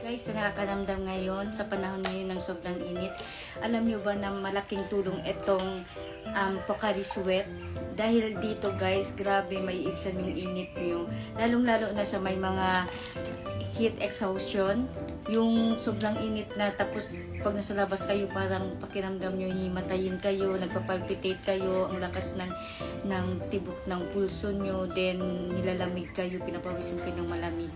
Guys, sa nakakaramdam ngayon, sa panahon ngayon ng sobrang init, alam nyo ba na malaking tulong itong Pocari Sweat? Dahil dito guys, grabe may ibsan yung init nyo. Lalong-lalo na sa may mga heat exhaustion, yung sobrang init na tapos pag nasa labas kayo parang pakiramdam nyo himatayin kayo, nagpapalpitate kayo, ang lakas ng tibok ng pulso nyo, then nilalamig kayo, pinapawisan kayo ng malamig.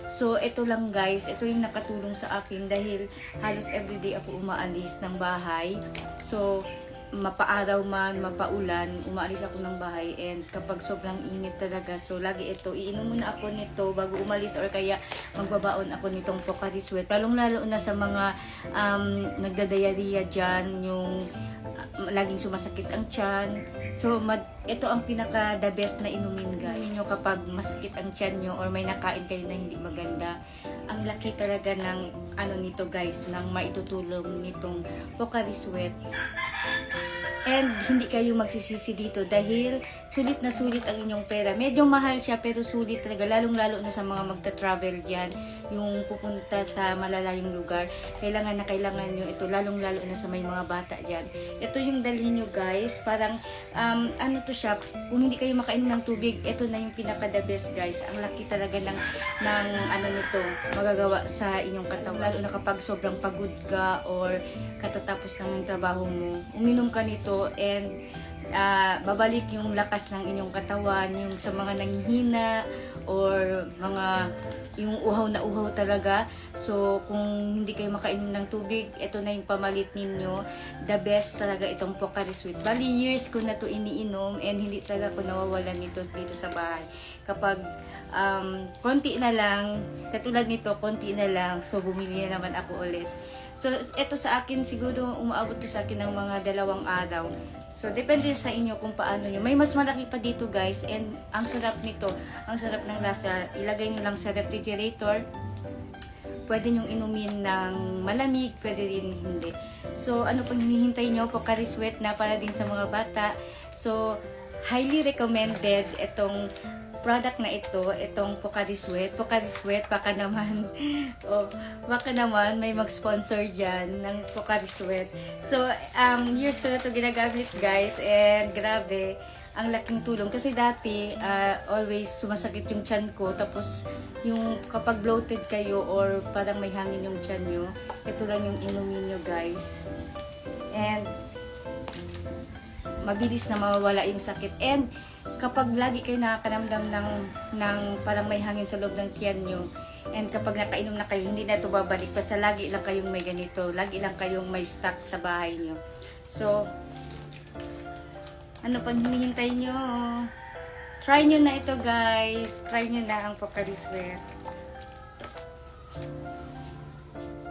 So ito lang guys, ito yung nakatulong sa akin dahil halos everyday ako umaalis ng bahay. So mapaaraw man, mapaulan, umaalis ako ng bahay, and kapag sobrang init talaga, so lagi ito, iinom muna ako nito bago umalis, or kaya magbabaon ako nitong Pocari Sweat, lalong-lalo na sa mga nagdadayariya dyan, yung laging sumasakit ang tiyan. So ito ang pinaka the best na inumin guys nyo kapag masakit ang tiyan nyo or may nakain kayo na hindi maganda. Ang laki talaga ng nito guys, ng maitutulong nitong Pocari Sweat. And hindi kayo magsisisi dito dahil sulit na sulit ang inyong pera. Medyo mahal siya pero sulit talaga, lalong-lalo na sa mga magta-travel dyan, yung pupunta sa malalayong lugar. Kailangan nyo ito, lalong-lalo na sa may mga bata dyan. Ito yung dalhin nyo guys, parang to siya, kung hindi kayo makainom ng tubig, ito na yung pinaka-the best guys. Ang laki talaga ng nito, magagawa sa inyong katawan. Lalo na kapag sobrang pagod ka or katatapos lang ng trabaho mo, uminom ka nito and babalik yung lakas ng inyong katawan, yung sa mga nanghihina or mga yung uhaw na uhaw talaga. So kung hindi kayo makainom ng tubig, ito na yung pamalit ninyo. The best talaga itong Pocari Sweat. Bali years ko na to iniinom and hindi talaga ko nawawalan nito dito sa bahay. Kapag konti na lang, katulad nito, konti na lang, so bumili na naman ako ulit. So, ito sa akin, siguro umaabot to sa akin ng mga 2 araw. So, depende sa inyo kung paano nyo. May mas malaki pa dito guys, and ang sarap nito, ang sarap ng lasa. Ilagay nyo lang sa refrigerator. Pwede nyong inumin ng malamig, pwede rin hindi. So, ano pang hinihintay nyo? Pocari Sweat na para din sa mga bata. So, highly recommended itong product na ito, itong Pocari Sweat. Pocari Sweat, baka naman, baka naman may mag-sponsor dyan ng Pocari Sweat. So, years ko na ito ginagamit guys, and grabe, ang laking tulong. Kasi dati, always sumasakit yung tiyan ko, tapos yung kapag bloated kayo or parang may hangin yung tiyan nyo, ito lang yung inumin nyo guys. And mabilis na mawawala yung sakit. And kapag lagi kayo nakakaramdam ng parang may hangin sa loob ng tiyan nyo, and kapag nakainom na kayo, hindi na ito babalik. Basta lagi lang kayong may ganito, lagi lang kayong may stock sa bahay nyo. So, ano pang hinihintay nyo? Try nyo na ito guys. Try nyo na ang Pocari Sweat.